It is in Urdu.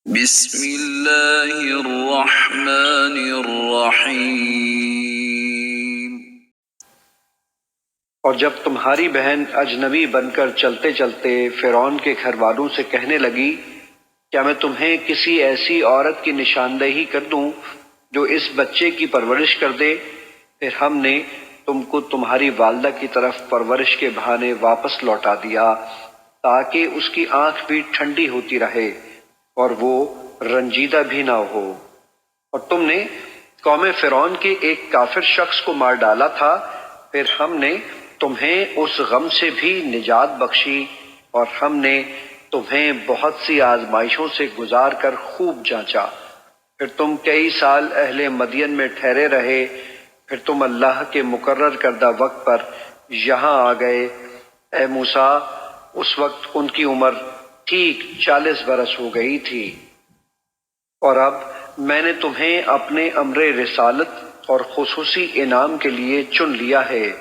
بسم اللہ الرحمن الرحیم۔ اور جب تمہاری بہن اجنبی بن کر چلتے چلتے فرعون کے گھر والوں سے کہنے لگی، کیا میں تمہیں کسی ایسی عورت کی نشاندہی کر دوں جو اس بچے کی پرورش کر دے؟ پھر ہم نے تم کو تمہاری والدہ کی طرف پرورش کے بہانے واپس لوٹا دیا تاکہ اس کی آنکھ بھی ٹھنڈی ہوتی رہے اور وہ رنجیدہ بھی نہ ہو۔ اور تم نے قوم فرعون کے ایک کافر شخص کو مار ڈالا تھا، پھر ہم نے تمہیں اس غم سے بھی نجات بخشی اور ہم نے تمہیں بہت سی آزمائشوں سے گزار کر خوب جانچا۔ پھر تم کئی سال اہل مدین میں ٹھہرے رہے، پھر تم اللہ کے مقرر کردہ وقت پر یہاں آ گئے۔ اے موسیٰ، اس وقت ان کی عمر ٹھیک 40 برس ہو گئی تھی۔ اور اب میں نے تمہیں اپنے امر رسالت اور خصوصی انعام کے لیے چن لیا ہے۔